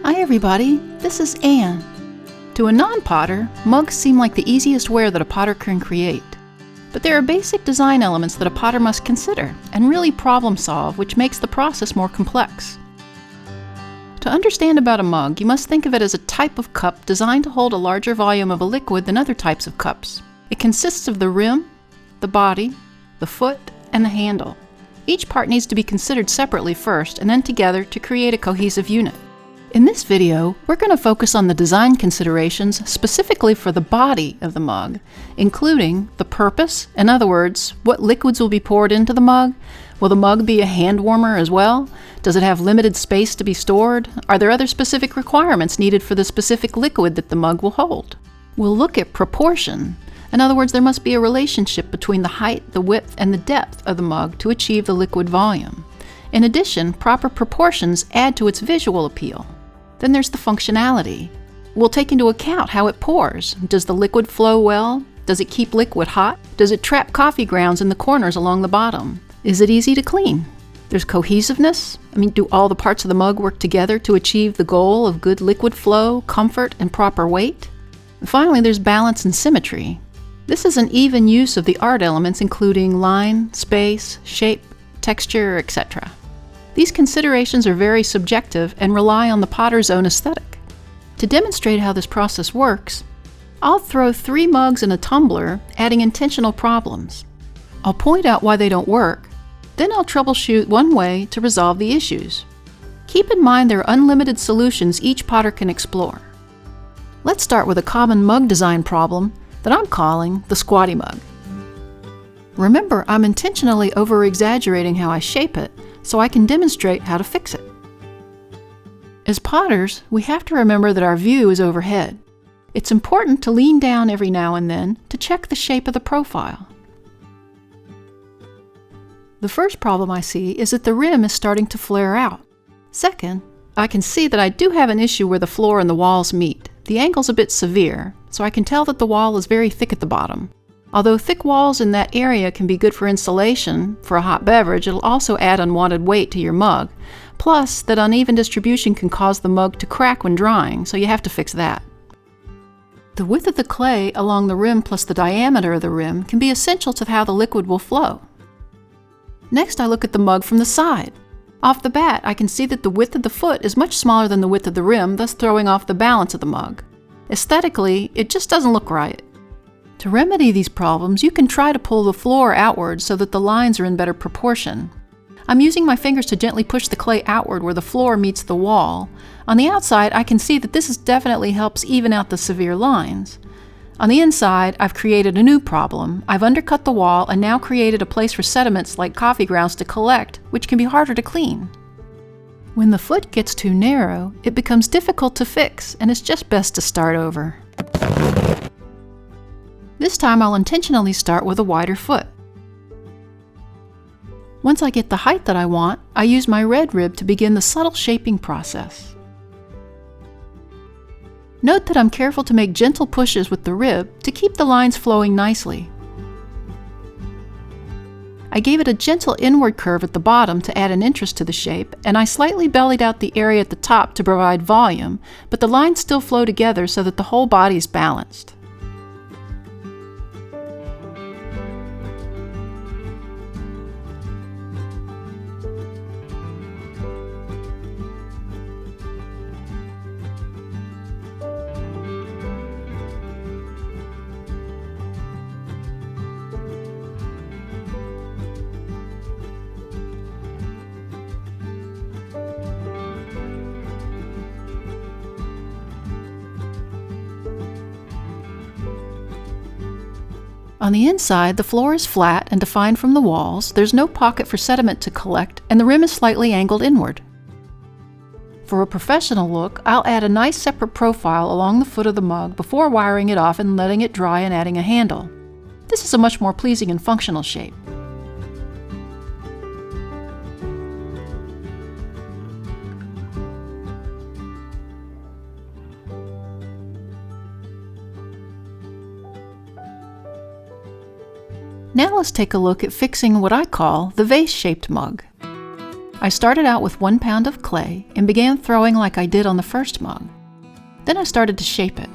Hi everybody, this is Anne. To a non-potter, mugs seem like the easiest ware that a potter can create. But there are basic design elements that a potter must consider and really problem solve, which makes the process more complex. To understand about a mug, you must think of it as a type of cup designed to hold a larger volume of a liquid than other types of cups. It consists of the rim, the body, the foot, and the handle. Each part needs to be considered separately first and then together to create a cohesive unit. In this video, we're going to focus on the design considerations specifically for the body of the mug, including the purpose, in other words, what liquids will be poured into the mug. Will the mug be a hand warmer as well? Does it have limited space to be stored? Are there other specific requirements needed for the specific liquid that the mug will hold? We'll look at proportion. In other words, there must be a relationship between the height, the width, and the depth of the mug to achieve the liquid volume. In addition, proper proportions add to its visual appeal. Then there's the functionality. We'll take into account how it pours. Does the liquid flow well? Does it keep liquid hot? Does it trap coffee grounds in the corners along the bottom? Is it easy to clean? There's cohesiveness. Do all the parts of the mug work together to achieve the goal of good liquid flow, comfort, and proper weight? And finally, there's balance and symmetry. This is an even use of the art elements including line, space, shape, texture, etc. These considerations are very subjective and rely on the potter's own aesthetic. To demonstrate how this process works, I'll throw 3 mugs in a tumbler, adding intentional problems. I'll point out why they don't work, then I'll troubleshoot one way to resolve the issues. Keep in mind there are unlimited solutions each potter can explore. Let's start with a common mug design problem that I'm calling the Squatty Mug. Remember, I'm intentionally over-exaggerating how I shape it so I can demonstrate how to fix it. As potters, we have to remember that our view is overhead. It's important to lean down every now and then to check the shape of the profile. The first problem I see is that the rim is starting to flare out. Second, I can see that I do have an issue where the floor and the walls meet. The angle's a bit severe, so I can tell that the wall is very thick at the bottom. Although thick walls in that area can be good for insulation for a hot beverage, it'll also add unwanted weight to your mug. Plus, that uneven distribution can cause the mug to crack when drying, so you have to fix that. The width of the clay along the rim plus the diameter of the rim can be essential to how the liquid will flow. Next, I look at the mug from the side. Off the bat, I can see that the width of the foot is much smaller than the width of the rim, thus throwing off the balance of the mug. Aesthetically, it just doesn't look right. To remedy these problems, you can try to pull the floor outward so that the lines are in better proportion. I'm using my fingers to gently push the clay outward where the floor meets the wall. On the outside, I can see that this definitely helps even out the severe lines. On the inside, I've created a new problem. I've undercut the wall and now created a place for sediments like coffee grounds to collect, which can be harder to clean. When the foot gets too narrow, it becomes difficult to fix, and it's just best to start over. This time I'll intentionally start with a wider foot. Once I get the height that I want, I use my red rib to begin the subtle shaping process. Note that I'm careful to make gentle pushes with the rib to keep the lines flowing nicely. I gave it a gentle inward curve at the bottom to add an interest to the shape, and I slightly bellied out the area at the top to provide volume, but the lines still flow together so that the whole body is balanced. On the inside, the floor is flat and defined from the walls, there's no pocket for sediment to collect, and the rim is slightly angled inward. For a professional look, I'll add a nice separate profile along the foot of the mug before wiring it off and letting it dry and adding a handle. This is a much more pleasing and functional shape. Now let's take a look at fixing what I call the vase-shaped mug. I started out with 1 pound of clay and began throwing like I did on the first mug. Then I started to shape it.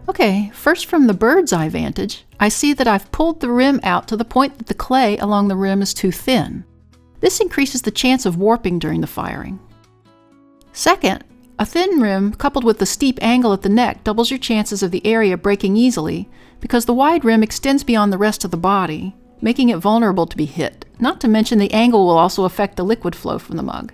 Okay, first from the bird's eye vantage, I see that I've pulled the rim out to the point that the clay along the rim is too thin. This increases the chance of warping during the firing. Second, a thin rim coupled with the steep angle at the neck doubles your chances of the area breaking easily because the wide rim extends beyond the rest of the body, making it vulnerable to be hit. Not to mention the angle will also affect the liquid flow from the mug.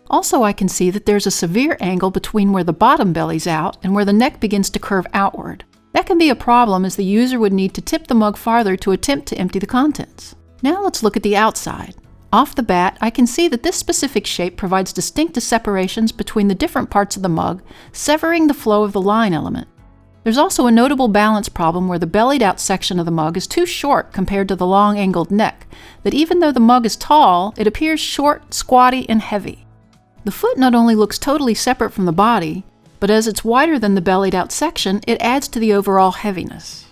Also, I can see that there's a severe angle between where the bottom bellies out and where the neck begins to curve outward. That can be a problem as the user would need to tip the mug farther to attempt to empty the contents. Now let's look at the outside. Off the bat, I can see that this specific shape provides distinct separations between the different parts of the mug, severing the flow of the line element. There's also a notable balance problem where the bellied out section of the mug is too short compared to the long angled neck, that even though the mug is tall, it appears short, squatty, and heavy. The foot not only looks totally separate from the body, but as it's wider than the bellied out section, it adds to the overall heaviness.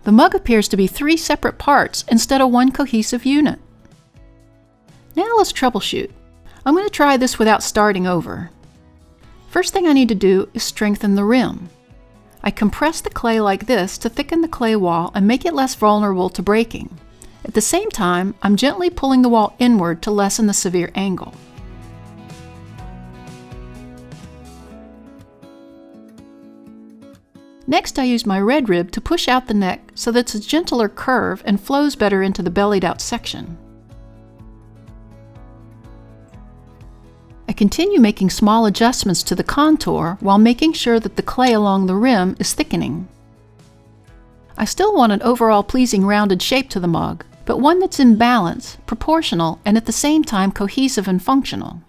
The mug appears to be 3 separate parts instead of one cohesive unit. Now let's troubleshoot. I'm going to try this without starting over. First thing I need to do is strengthen the rim. I compress the clay like this to thicken the clay wall and make it less vulnerable to breaking. At the same time, I'm gently pulling the wall inward to lessen the severe angle. Next, I use my red rib to push out the neck so that it's a gentler curve and flows better into the bellied out section. I continue making small adjustments to the contour while making sure that the clay along the rim is thickening. I still want an overall pleasing rounded shape to the mug, but one that's in balance, proportional, and at the same time cohesive and functional.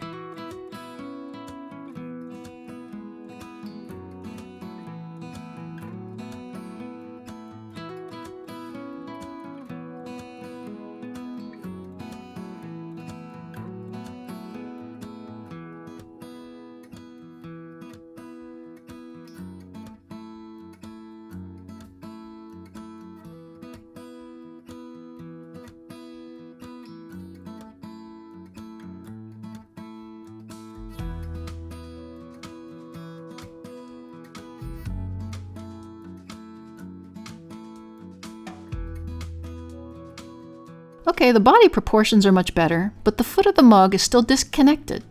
Okay, the body proportions are much better, but the foot of the mug is still disconnected.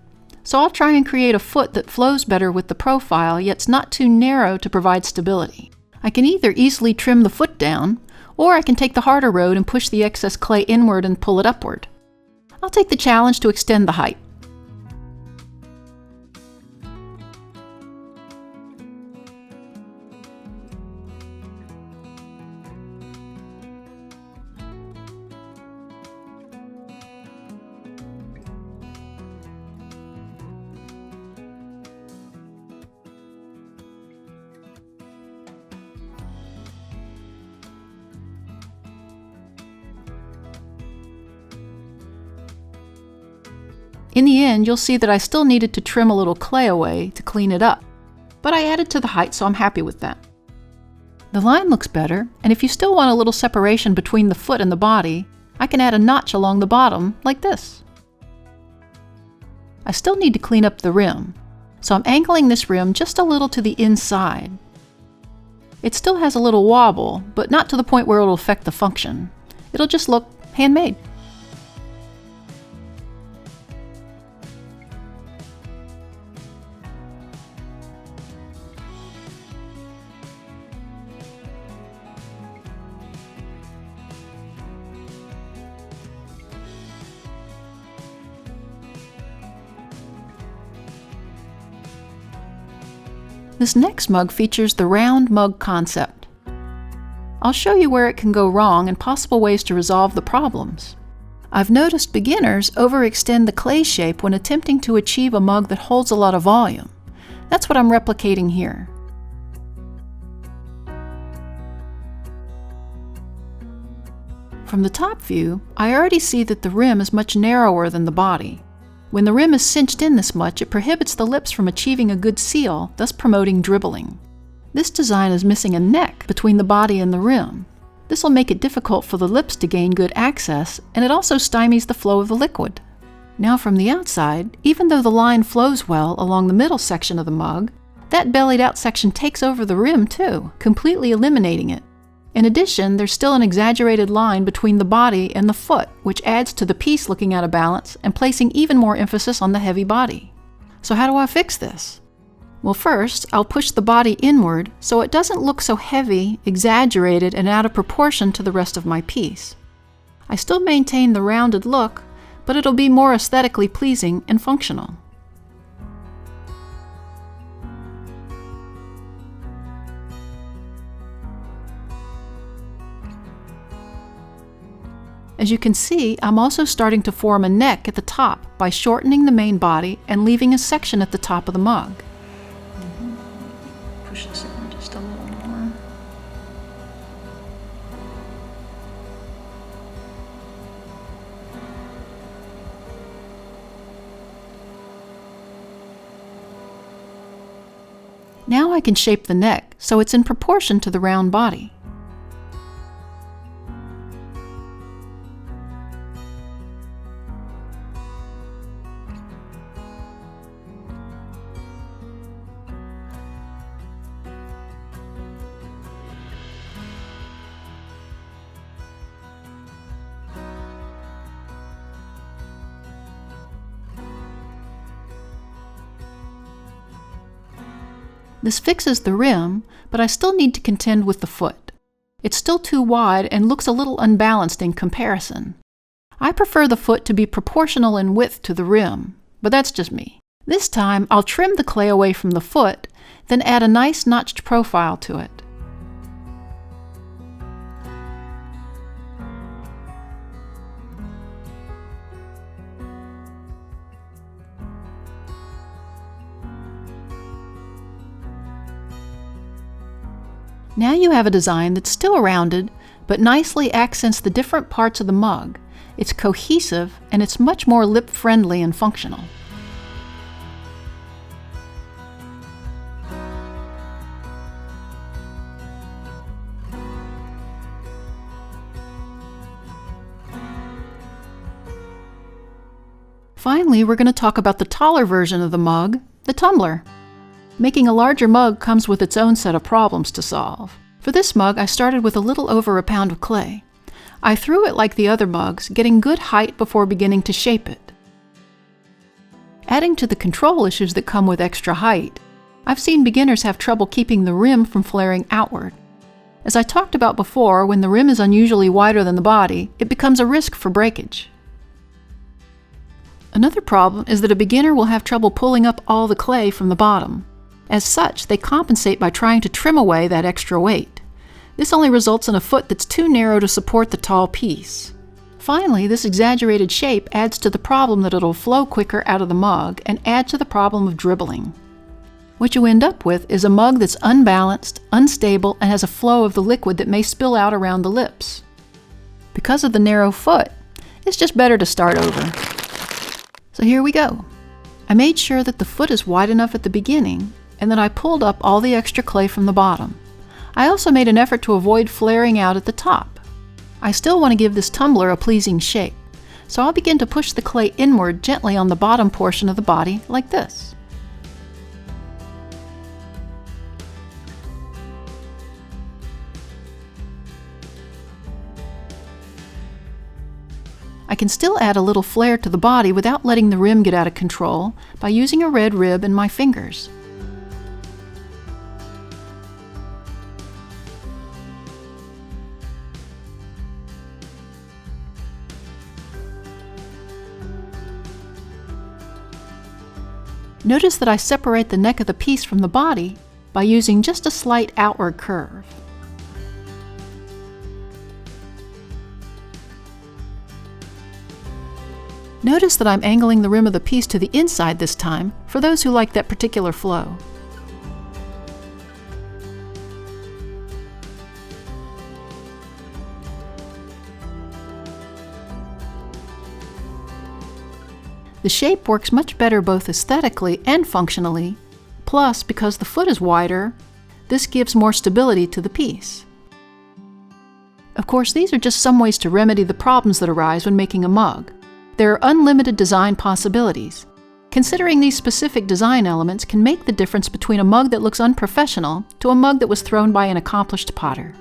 So I'll try and create a foot that flows better with the profile, yet it's not too narrow to provide stability. I can either easily trim the foot down, or I can take the harder road and push the excess clay inward and pull it upward. I'll take the challenge to extend the height. In the end, you'll see that I still needed to trim a little clay away to clean it up, but I added to the height, so I'm happy with that. The line looks better, and if you still want a little separation between the foot and the body, I can add a notch along the bottom, like this. I still need to clean up the rim, so I'm angling this rim just a little to the inside. It still has a little wobble, but not to the point where it'll affect the function. It'll just look handmade. This next mug features the round mug concept. I'll show you where it can go wrong and possible ways to resolve the problems. I've noticed beginners overextend the clay shape when attempting to achieve a mug that holds a lot of volume. That's what I'm replicating here. From the top view, I already see that the rim is much narrower than the body. When the rim is cinched in this much, it prohibits the lips from achieving a good seal, thus promoting dribbling. This design is missing a neck between the body and the rim. This will make it difficult for the lips to gain good access, and it also stymies the flow of the liquid. Now from the outside, even though the line flows well along the middle section of the mug, that bellied out section takes over the rim too, completely eliminating it. In addition, there's still an exaggerated line between the body and the foot, which adds to the piece looking out of balance and placing even more emphasis on the heavy body. So how do I fix this? Well, first, I'll push the body inward so it doesn't look so heavy, exaggerated, and out of proportion to the rest of my piece. I still maintain the rounded look, but it'll be more aesthetically pleasing and functional. As you can see, I'm also starting to form a neck at the top by shortening the main body and leaving a section at the top of the mug. Push this in just a little more. Now I can shape the neck so it's in proportion to the round body. This fixes the rim, but I still need to contend with the foot. It's still too wide and looks a little unbalanced in comparison. I prefer the foot to be proportional in width to the rim, but that's just me. This time, I'll trim the clay away from the foot, then add a nice notched profile to it. Now you have a design that's still rounded, but nicely accents the different parts of the mug. It's cohesive, and it's much more lip-friendly and functional. Finally, we're going to talk about the taller version of the mug, the tumbler. Making a larger mug comes with its own set of problems to solve. For this mug, I started with a little over a pound of clay. I threw it like the other mugs, getting good height before beginning to shape it. Adding to the control issues that come with extra height, I've seen beginners have trouble keeping the rim from flaring outward. As I talked about before, when the rim is unusually wider than the body, it becomes a risk for breakage. Another problem is that a beginner will have trouble pulling up all the clay from the bottom. As such, they compensate by trying to trim away that extra weight. This only results in a foot that's too narrow to support the tall piece. Finally, this exaggerated shape adds to the problem that it'll flow quicker out of the mug and add to the problem of dribbling. What you end up with is a mug that's unbalanced, unstable, and has a flow of the liquid that may spill out around the lips. Because of the narrow foot, it's just better to start over. So here we go. I made sure that the foot is wide enough at the beginning, and that I pulled up all the extra clay from the bottom. I also made an effort to avoid flaring out at the top. I still want to give this tumbler a pleasing shape, so I'll begin to push the clay inward gently on the bottom portion of the body, like this. I can still add a little flair to the body without letting the rim get out of control by using a red rib and my fingers. Notice that I separate the neck of the piece from the body, by using just a slight outward curve. Notice that I'm angling the rim of the piece to the inside this time, for those who like that particular flow. The shape works much better both aesthetically and functionally, plus because the foot is wider, this gives more stability to the piece. Of course, these are just some ways to remedy the problems that arise when making a mug. There are unlimited design possibilities. Considering these specific design elements can make the difference between a mug that looks unprofessional to a mug that was thrown by an accomplished potter.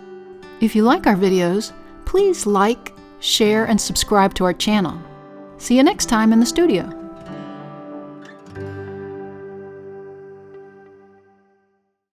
If you like our videos, please like, share, and subscribe to our channel. See you next time in the studio.